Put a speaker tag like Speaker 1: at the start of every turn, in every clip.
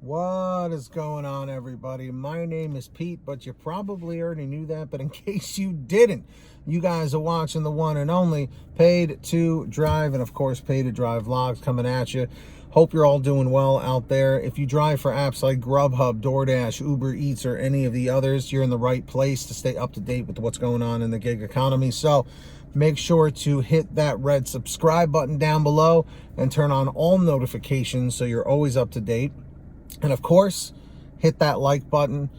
Speaker 1: What is going on, everybody? My name is Pete, but you probably already knew that. But in case you didn't, you guys are watching the one and only Paid to Drive, and of course, Paid to Drive vlogs coming at you. Hope you're all doing well out there. If you drive for apps like Grubhub, DoorDash, Uber Eats, or any of the others, you're in the right place to stay up to date with what's going on in the gig economy. So make sure to hit that red subscribe button down below and turn on all notifications so you're always up to date. And of course, hit that like button,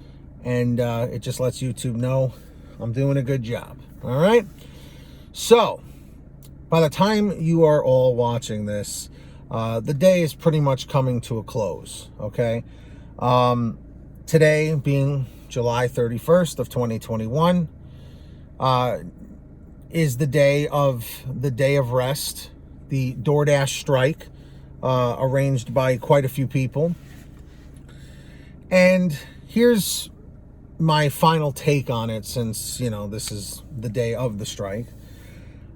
Speaker 1: and it just lets YouTube know I'm doing a good job. All right. So by the time you are all watching this, the day is pretty much coming to a close. Okay. Today being July 31st of 2021 is the day of rest, the DoorDash strike, arranged by quite a few people. And here's my final take on it, since, this is the day of the strike.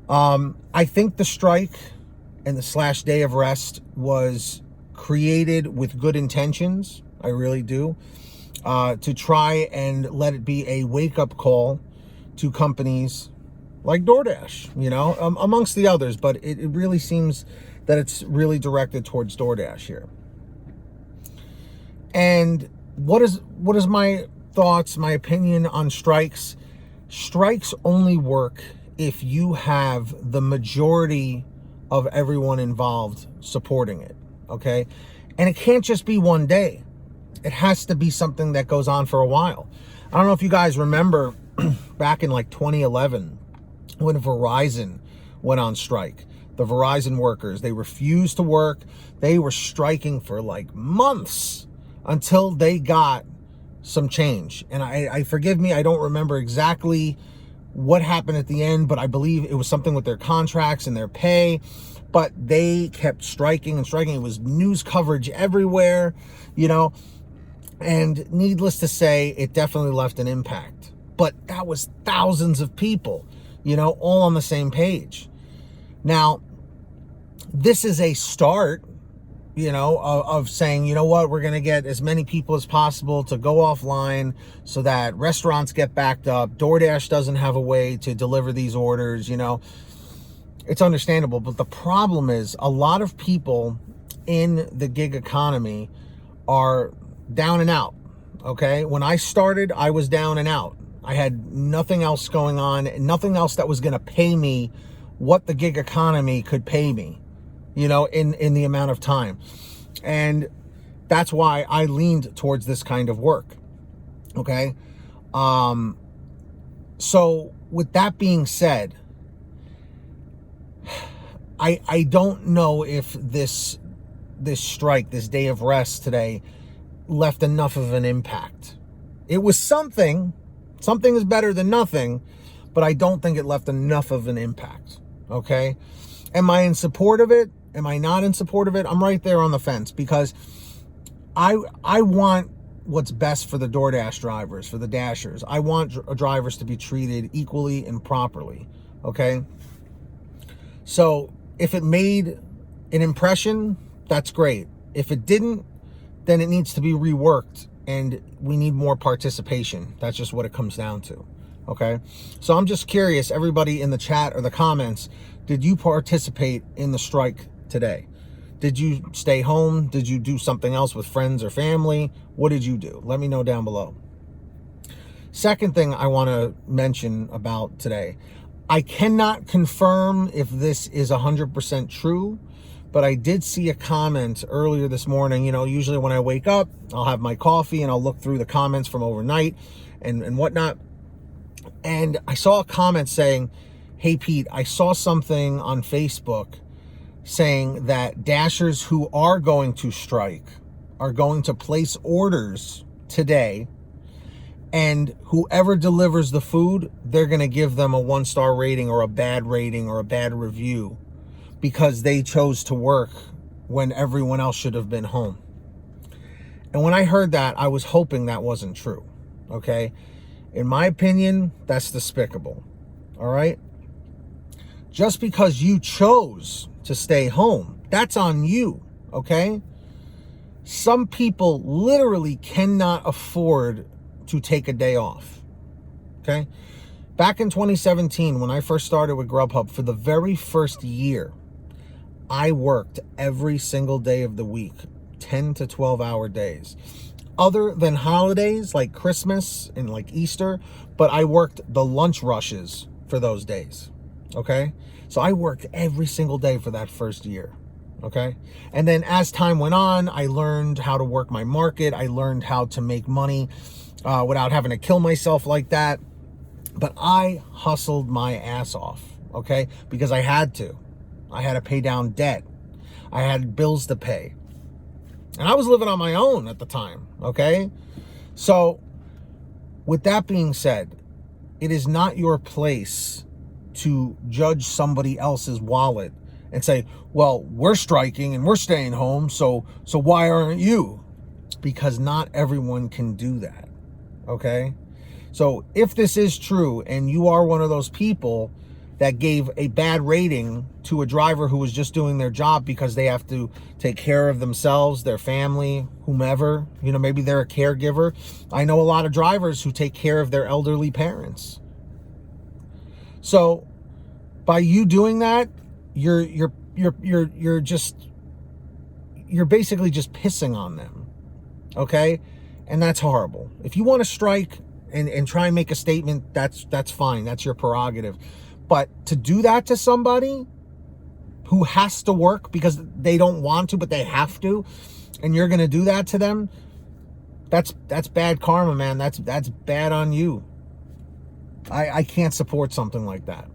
Speaker 1: I think the strike and the day of rest was created with good intentions. I really do. To try and let it be a wake-up call to companies like DoorDash, amongst the others. But it really seems that it's really directed towards DoorDash here. And what is my thoughts, my opinion on strikes? Strikes only work if you have the majority of everyone involved supporting it, okay? And it can't just be one day. It has to be something that goes on for a while. I don't know if you guys remember back in like 2011 when Verizon went on strike. The Verizon workers, they refused to work. They were striking for like months until they got some change. And I forgive me, I don't remember exactly what happened at the end, but I believe it was something with their contracts and their pay. But they kept striking and striking. It was news coverage everywhere, and needless to say, it definitely left an impact. But that was thousands of people, all on the same page. Now, this is a start, of saying, we're going to get as many people as possible to go offline so that restaurants get backed up. DoorDash doesn't have a way to deliver these orders, It's understandable. But the problem is a lot of people in the gig economy are down and out, okay? When I started, I was down and out. I had nothing else going on, nothing else that was going to pay me what the gig economy could pay me, in the amount of time. And that's why I leaned towards this kind of work. Okay. So with that being said, I don't know if this strike, this day of rest today, left enough of an impact. It was something is better than nothing, but I don't think it left enough of an impact. Okay. Am I in support of it? Am I not in support of it? I'm right there on the fence, because I want what's best for the DoorDash drivers, for the Dashers. I want drivers to be treated equally and properly, okay? So if it made an impression, that's great. If it didn't, then it needs to be reworked, and we need more participation. That's just what it comes down to, okay? So I'm just curious, everybody in the chat or the comments, did you participate in the strike today? Did you stay home? Did you do something else with friends or family? What did you do? Let me know down below. Second thing I want to mention about today, I cannot confirm if this is 100% true, but I did see a comment earlier this morning. Usually when I wake up, I'll have my coffee and I'll look through the comments from overnight and whatnot. And I saw a comment saying, "Hey Pete, I saw something on Facebook saying that Dashers who are going to strike are going to place orders today, and whoever delivers the food, they're going to give them a 1-star rating or a bad rating or a bad review because they chose to work when everyone else should have been home." And when I heard that, I was hoping that wasn't true, okay? In my opinion, that's despicable, all right? Just because you chose to stay home, that's on you, okay? Some people literally cannot afford to take a day off. Okay? Back in 2017, when I first started with Grubhub, for the very first year, I worked every single day of the week, 10 to 12-hour days. Other than holidays like Christmas and like Easter, but I worked the lunch rushes for those days. Okay? So I worked every single day for that first year. Okay? And then as time went on, I learned how to work my market. I learned how to make money without having to kill myself like that. But I hustled my ass off, okay? Because I had to. I had to pay down debt. I had bills to pay. And I was living on my own at the time, okay? So, with that being said, it is not your place to judge somebody else's wallet and say, well, we're striking and we're staying home, so why aren't you? Because not everyone can do that, okay? So if this is true and you are one of those people that gave a bad rating to a driver who was just doing their job because they have to take care of themselves, their family, whomever, you know, maybe they're a caregiver. I know a lot of drivers who take care of their elderly parents. So by you doing that, you're basically just pissing on them. Okay? And that's horrible. If you want to strike and try and make a statement, that's fine. That's your prerogative. But to do that to somebody who has to work because they don't want to, but they have to, and you're going to do that to them, that's bad karma, man. That's bad on you. I can't support something like that.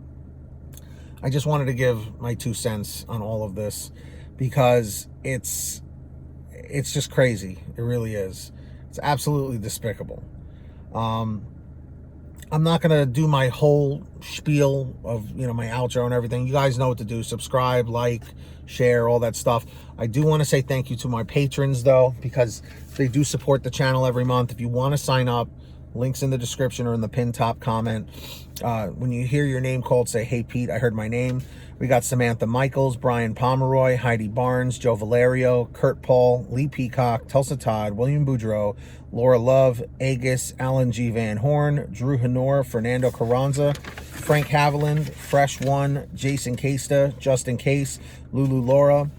Speaker 1: I just wanted to give my 2 cents on all of this because it's just crazy. It really is. It's absolutely despicable. I'm not going to do my whole spiel of, you know, my outro and everything. You guys know what to do. Subscribe, like, share, all that stuff. I do want to say thank you to my patrons, though, because they do support the channel every month. If you want to sign up, links in the description or in the pinned top comment. When you hear your name called, say, hey, Pete, I heard my name. We got Samantha Michaels, Brian Pomeroy, Heidi Barnes, Joe Valerio, Kurt Paul, Lee Peacock, Tulsa Todd, William Boudreau, Laura Love, Agus, Alan G. Van Horn, Drew Honor, Fernando Carranza, Frank Haviland, Fresh One, Jason Casta, Justin Case, Lulu Laura,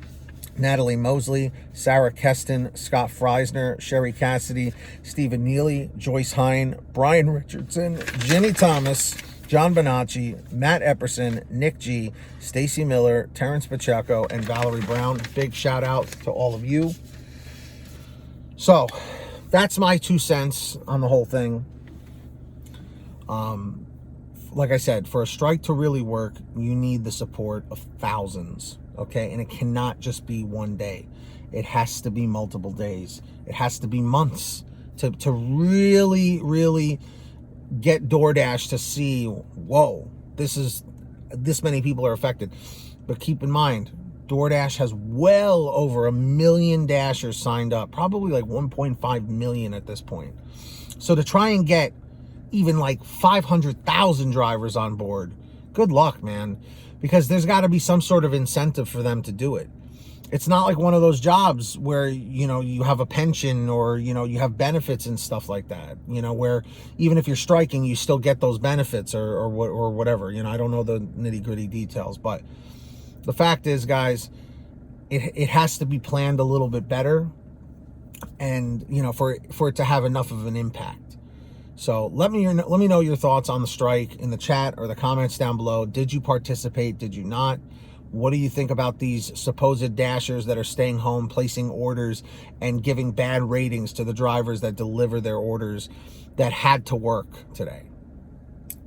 Speaker 1: Natalie Mosley, Sarah Keston, Scott Freisner, Sherry Cassidy, Stephen Neely, Joyce Hine, Brian Richardson, Ginny Thomas, John Bonacci, Matt Epperson, Nick G, Stacy Miller, Terrence Pacheco, and Valerie Brown. Big shout out to all of you. So, that's my 2 cents on the whole thing. Like I said, for a strike to really work, you need the support of thousands, okay? And it cannot just be one day. It has to be multiple days. It has to be months to really, really get DoorDash to see, whoa, this many people are affected. But keep in mind, DoorDash has well over 1 million Dashers signed up, probably like 1.5 million at this point. So to try and get even like 500,000 drivers on board, good luck, man, because there's got to be some sort of incentive for them to do it. It's not like one of those jobs where, you know, you have a pension or, you know, you have benefits and stuff like that, you know, where even if you're striking, you still get those benefits or whatever. You know, I don't know the nitty gritty details, but the fact is, guys, it has to be planned a little bit better and, you know, for it to have enough of an impact. So let me know your thoughts on the strike in the chat or the comments down below. Did you participate? Did you not? What do you think about these supposed dashers that are staying home, placing orders, and giving bad ratings to the drivers that deliver their orders that had to work today?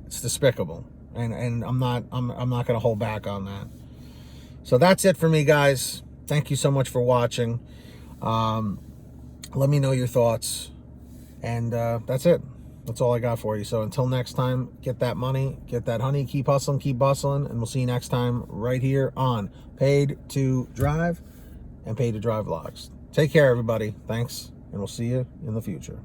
Speaker 1: It's despicable, and I'm not going to hold back on that. So that's it for me, guys. Thank you so much for watching. Let me know your thoughts, and that's it. That's all I got for you. So until next time, get that money, get that honey, keep hustling, keep bustling, and we'll see you next time right here on Paid to Drive and Paid to Drive Vlogs. Take care, everybody. Thanks, and we'll see you in the future.